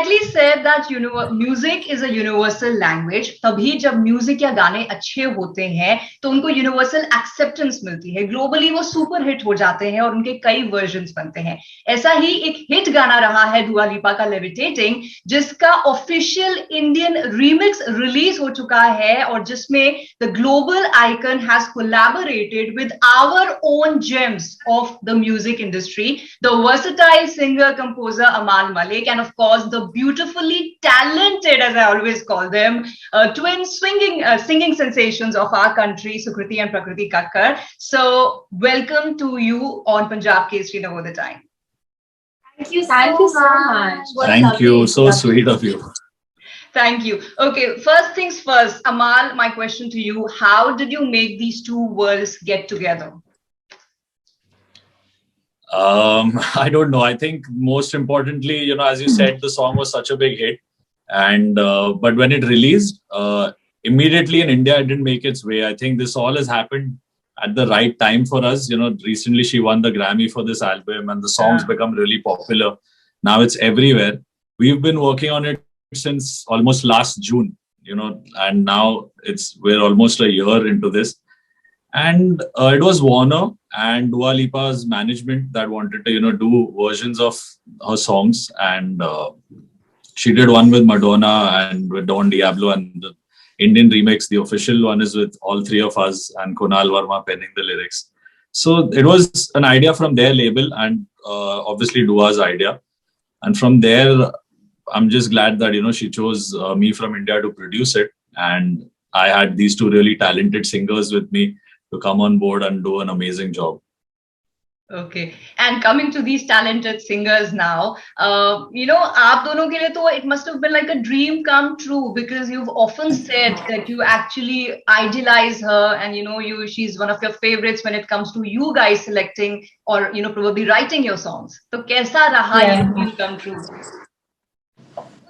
rightly said that music is a universal language. तभी जब music या गाने अच्छे होते हैं तो उनको यूनिवर्सल एक्सेप्टेंस मिलती है, ग्लोबली वो सुपर हिट हो जाते हैं और उनके कई वर्जन्स बनते हैं. ऐसा ही एक हिट गाना रहा है दुआ लिपा का लेविटेटिंग, जिसका ऑफिशियल इंडियन रीमिक्स रिलीज हो चुका है और जिसमें the global icon has collaborated with our own gems of the music industry, the versatile singer composer Amal Malik, and of course the beautifully talented, as I always call them, twin singing sensations of our country, Sukriti and Prakriti Kakkar. So welcome to you on Punjab Kesari Now the Time. Thank you so much. Thank you, so sweet of you. Thank you. Okay, first things first, Amal, my question to you: how did you make these two worlds get together? I don't know. I think most importantly, as you said, the song was such a big hit, and but when it released, immediately in India, it didn't make its way. I think this all has happened at the right time for us. Recently she won the Grammy for this album, and the song's become really popular. Now it's everywhere. We've been working on it since almost last June, and now we're almost a year into this. And it was Warner and Dua Lipa's management that wanted to, do versions of her songs. And she did one with Madonna and with Don Diablo, and the Indian remix, the official one, is with all three of us and Kunal Verma penning the lyrics. So it was an idea from their label and obviously Dua's idea. And from there, I'm just glad that, she chose me from India to produce it. And I had these two really talented singers with me to come on board and do an amazing job. Okay, and coming to these talented singers now, aap dono ke liye to it must have been like a dream come true, because you've often said that you actually idealize her and she's one of your favorites when it comes to you guys selecting or probably writing your songs. So kaisa raha ye dream come true?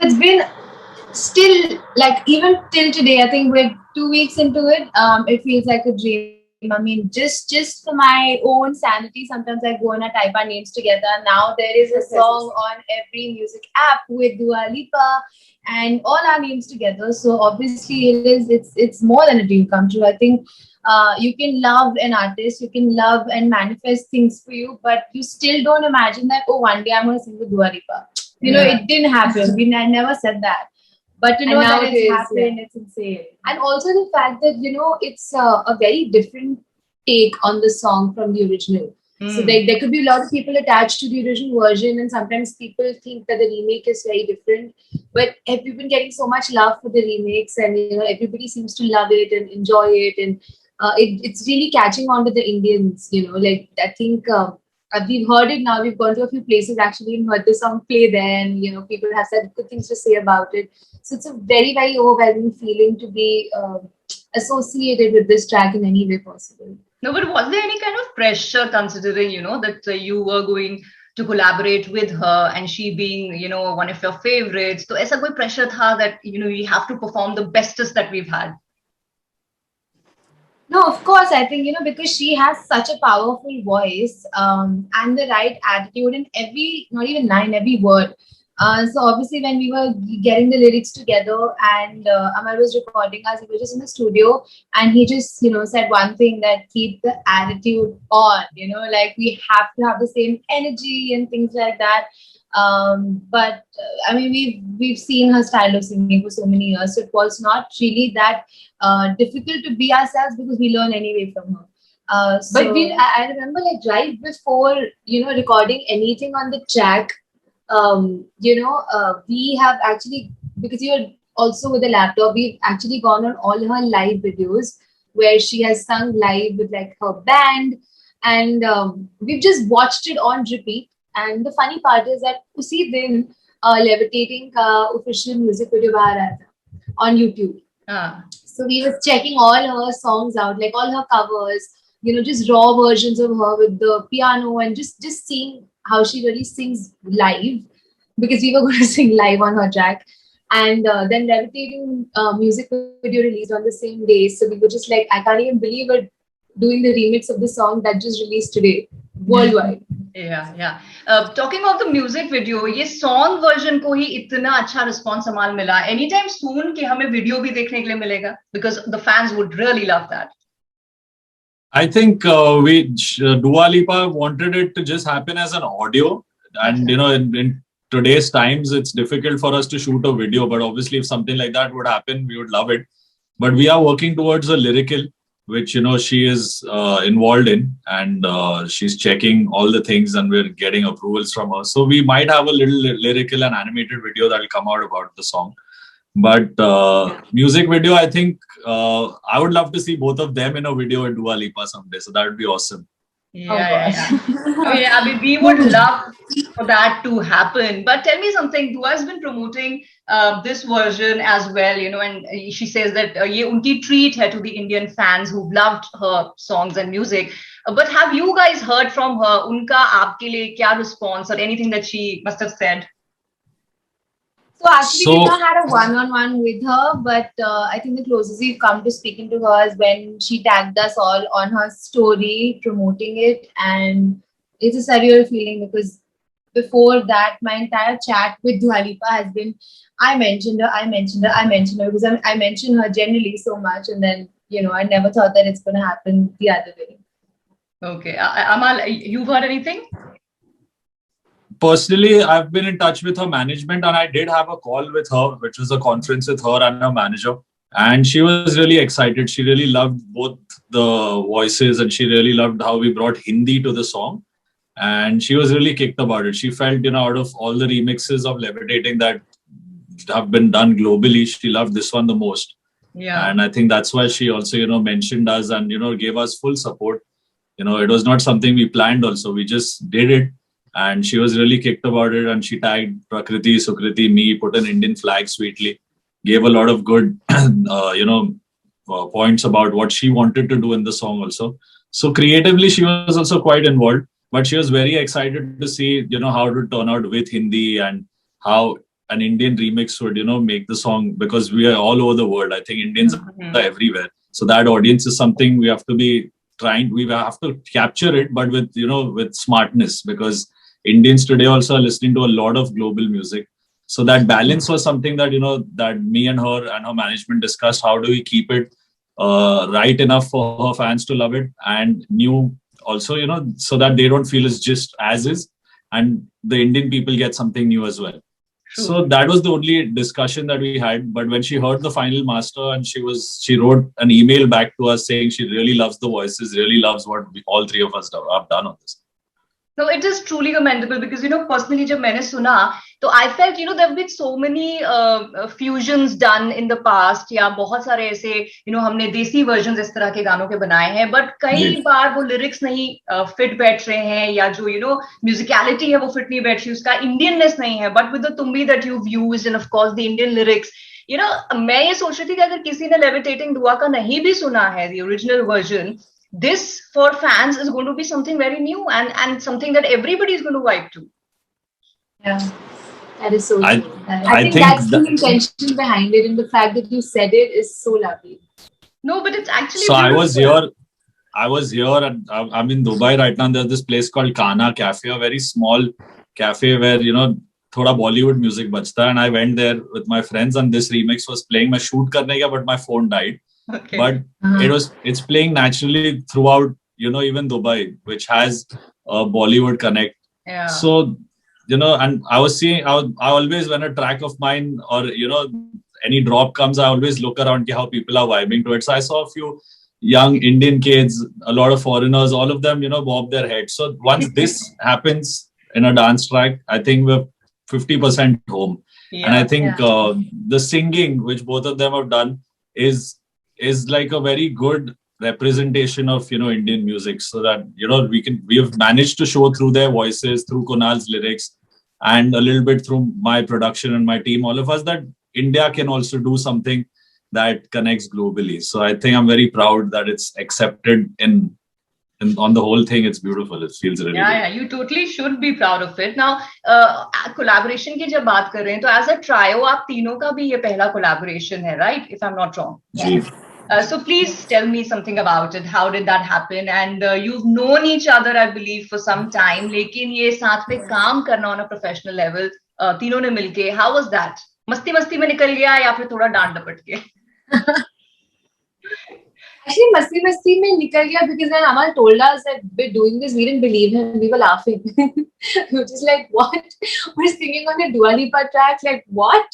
It's been still like even till today, I think we're 2 weeks into it. It feels like a dream. I mean, just for my own sanity, sometimes I go and I type our names together. Now there is a song on every music app with Dua Lipa and all our names together. So obviously it's more than a dream come true. I think you can love an artist, you can love and manifest things for you, but you still don't imagine that, one day I'm going to sing with Dua Lipa. It didn't happen. I never said that. But to know that it's happened, it's insane. And also the fact that, it's a very different take on the song from the original. So there could be a lot of people attached to the original version, and sometimes people think that the remake is very different. But we've been getting so much love for the remakes, and everybody seems to love it and enjoy it, and it's really catching on to the Indians. I think we've heard it now. We've gone to a few places actually and heard the song play there, and people have said good things to say about it. So it's a very, very overwhelming feeling to be associated with this track in any way possible. No, but was there any kind of pressure considering, that you were going to collaborate with her and she being, one of your favorites? So aisa koi pressure tha that, you have to perform the bestest that we've had? No, of course. I think, because she has such a powerful voice and the right attitude in every, not even line, every word. So obviously when we were getting the lyrics together and Amal was recording us, we were just in the studio and he just, said one thing, that keep the attitude on, like we have to have the same energy and things like that. But I mean, we've seen her style of singing for so many years, so it was not really that difficult to be ourselves because we learn anyway from her. But I remember like right before, recording anything on the track, we have actually, because you're also with a laptop, we've actually gone on all her live videos where she has sung live with like her band, and we've just watched it on repeat. And the funny part is that usi din Levitating ka official music video baar aaya tha on YouTube. So we were checking all her songs out, like all her covers, just raw versions of her with the piano, and just seeing how she really sings live, because we were going to sing live on her track. And then Levitating music video released on the same day. So we were just like, I can't even believe we're doing the remix of the song that just released today. worldwide. Yeah. Talking of the music video, ये song version को ही इतना अच्छा response हमारे मिला. Anytime soon कि हमें video भी देखने के लिए मिलेगा, because the fans would really love that. I think Dua Lipa wanted it to just happen as an audio, and in today's times it's difficult for us to shoot a video. But obviously, if something like that would happen, we would love it. But we are working towards a lyrical, which she is involved in, and she's checking all the things, and we're getting approvals from her. So we might have a little lyrical and animated video that will come out about the song. But music video, I think I would love to see both of them in a video with Dua Lipa someday. So that would be awesome. Yeah. I mean, we would love for that to happen. But tell me something. Dua has been promoting this version as well, and she says that ये उनकी treat है to the Indian fans who've loved her songs and music. But have you guys heard from her? उनका आपके लिए क्या response or anything that she must have said? So actually, we've not had a one-on-one with her, but I think the closest we've come to speaking to her is when she tagged us all on her story promoting it, and it's a surreal feeling because before that, my entire chat with Dua Lipa has been, I mentioned her because I mention her generally so much, and then I never thought that it's going to happen the other way. Okay, Amal, you've heard anything? Personally, I've been in touch with her management, and I did have a call with her, which was a conference with her and her manager. And she was really excited. She really loved both the voices, and she really loved how we brought Hindi to the song. And she was really kicked about it. She felt, out of all the remixes of Levitating that have been done globally, she loved this one the most. Yeah. And I think that's why she also, mentioned us and, gave us full support. It was not something we planned also. We just did it. And she was really kicked about it, and she tagged Prakriti, Sukriti, me, put an Indian flag sweetly, gave a lot of good, points about what she wanted to do in the song also. So creatively, she was also quite involved, but she was very excited to see, how it would turn out with Hindi and how an Indian remix would, make the song, because we are all over the world. I think Indians are everywhere. So that audience is something we have to be we have to capture it, but with, with smartness, because Indians today also are listening to a lot of global music. So that balance was something that, that me and her management discussed. How do we keep it right enough for her fans to love it, and new also, so that they don't feel it's just as is, and the Indian people get something new as well. True. So that was the only discussion that we had. But when she heard the final master, and she wrote an email back to us saying she really loves the voices, really loves what all three of us have done on this. No, it is truly commendable because, personally, जब मैंने सुना, तो I felt, there have been so many fusions done in the past, या बहुत सारे ऐसे, हमने देसी versions इस तरह के गानों के बनाए हैं, but कई बार वो lyrics नहीं fit बैठ रहे हैं, या जो, musicality है वो fit नहीं बैठ रही, उसका Indianness नहीं है, but with the Tumbi that you've used, and of course the Indian lyrics, मैं ये सोच रही थी कि अगर किसी ने Levitating Dua का नहीं भी सुना है, the original version, this for fans is going to be something very new and something that everybody is going to vibe to. Yeah, that is so true. I think that's the intention behind it, and the fact that you said it is so lovely. No, but it's actually so beautiful. I was here and I'm in Dubai right now. There's this place called Kana Cafe, a very small cafe where, thoda Bollywood music bajta, and I went there with my friends, and this remix was playing. My shoot karne ka, but my phone died. Okay. But it's playing naturally throughout, even Dubai, which has a Bollywood connect. Yeah. So, and I was seeing, I always, when a track of mine or, any drop comes, I always look around how people are vibing to it. So I saw a few young Indian kids, a lot of foreigners, all of them, bob their heads. So once this happens in a dance track, I think we're 50% home. Yeah. And I think the singing, which both of them have done, is like a very good representation of Indian music, so that we have managed to show through their voices, through Kunal's lyrics, and a little bit through my production and my team, all of us, that India can also do something that connects globally. So I think I'm very proud that it's accepted in on the whole thing. It's beautiful. It feels really good. Yeah, you totally should be proud of it. Now, collaboration की जब बात कर रहे हैं, तो as a trio, आप तीनों का भी ये पहला collaboration है, right? If I'm not wrong. Ji. So please tell me something about it. How did that happen? And you've known each other, I believe, for some time. लेकिन ये साथ में काम करना on a professional level, तीनों ने मिलके, how was that? मस्ती मस्ती में निकल गया या फिर थोड़ा डांट डपट के? Actually, masti mein nikal gaya because when Amal told us that we're doing this, we didn't believe him. We were laughing. We were just like, what? We're singing on a Dua Lipa track? Like, what?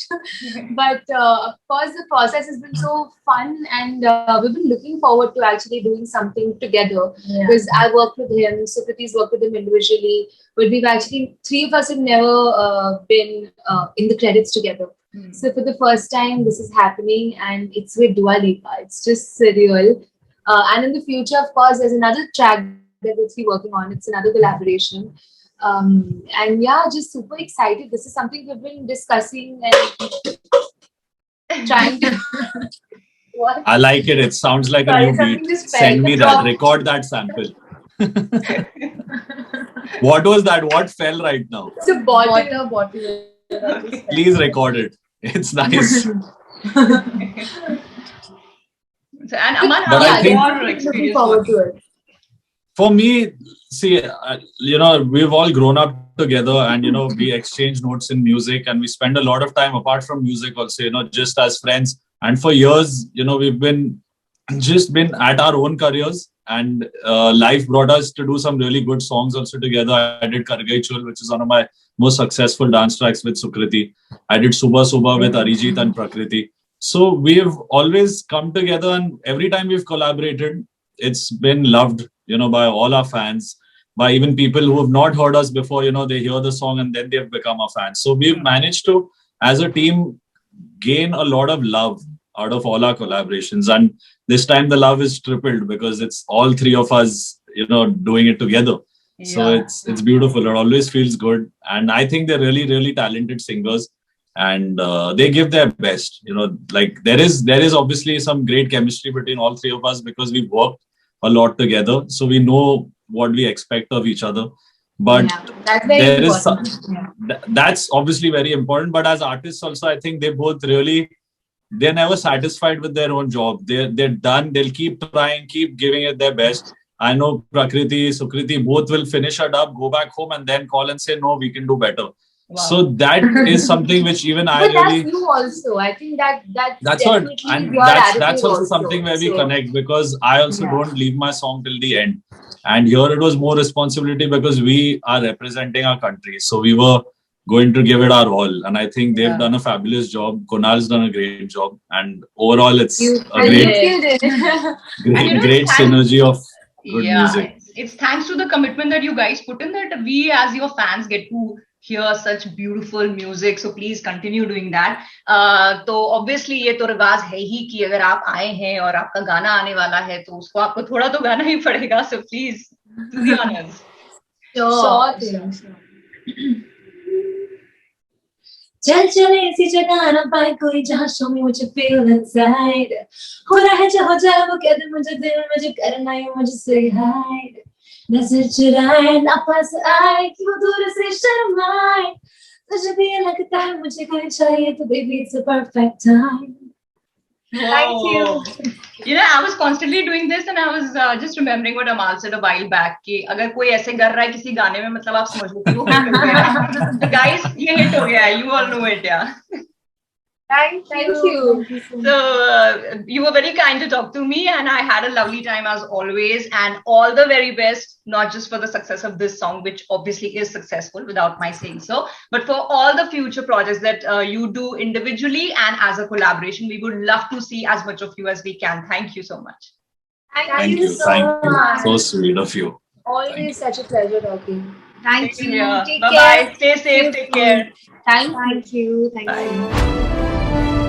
But of course, the process has been so fun and we've been looking forward to actually doing something together. Because I worked with him, Sukriti's worked with him individually, but we've actually, three of us have never been in the credits together. So for the first time, this is happening, and it's with Dua Lipa. It's just surreal. And in the future, of course, there's another track that we're working on. It's another collaboration. And yeah, just super excited. This is something we've been discussing and trying to. What? I like it. It sounds like a new beat. Send me that. Record that sample. What was that? What fell right now? It's a bottle. Please record it. It's nice. And Aman, But I think- your experience forward to it. For me, see, we've all grown up together and, we exchange notes in music and we spend a lot of time apart from music also, just as friends. And for years, we've been at our own careers and life brought us to do some really good songs also together. I did Kargai Chul, which is one of my most successful dance tracks with Sukriti. I did Subha Subha with Arijit and Prakriti. So we've always come together and every time we've collaborated, it's been loved, by all our fans, by even people who have not heard us before, they hear the song and then they've become our fans. So we've managed to, as a team, gain a lot of love out of all our collaborations. And this time the love is tripled because it's all three of us, doing it together. Yeah. So it's beautiful. It always feels good. And I think they're really, really talented singers. And they give their best. There is obviously some great chemistry between all three of us because we've worked a lot together. So we know what we expect of each other. But that's very there important. is that's obviously very important. But as artists also, I think they're never satisfied with their own job. They're done. They'll keep trying, keep giving it their best. I know Prakriti, Sukriti, both will finish it up, go back home and then call and say, no, we can do better. Wow. So that is something which even I But really... that's you also. I think that's what, definitely and your that's attitude also something where we so. connect because I also don't leave my song till the end. And here it was more responsibility because we are representing our country. So we were going to give it our all. And I think they've done a fabulous job. Kunal's done a great job. And overall, it's great synergy of good music. It's thanks to the commitment that you guys put in that we as your fans get to hear such beautiful music. So please continue doing that. तो obviously ये तो रिवाज है ही कि अगर आप आए हैं और आपका गाना आने वाला है तो उसको आपको थोड़ा तो गाना ही पड़ेगा. So please do the honors. Sure. चल चले ऐसी जगह ना पाए कोई जहाँ show me what you feel inside. हो रहा है जो हो जाए वो कह दे मुझे दिल में जो करना है मुझे say hi. नजर चुराए ना पास आए कि वो दूर से शर्माए. तुझे भी ये लगता है मुझे कोई चाहिए तो baby it's a perfect time. Thank you. I was constantly doing this and I was just remembering what Amal said a while back कि अगर कोई ऐसे कर रहा है किसी गाने में मतलब आप समझ लो कि वो hit हो गया है. Guys, ये hit हो गया है. You all know it, yeah. Thank you. So you were very kind to talk to me and I had a lovely time as always and all the very best, not just for the success of this song, which obviously is successful without my saying so, but for all the future projects that you do individually and as a collaboration. We would love to see as much of you as we can. Thank you so much. Thank you so much. So sweet of you. Always such a pleasure talking. Thank you. Yeah. Take Bye-bye. care. Stay safe. Take care. Thank you. Thank Bye. you.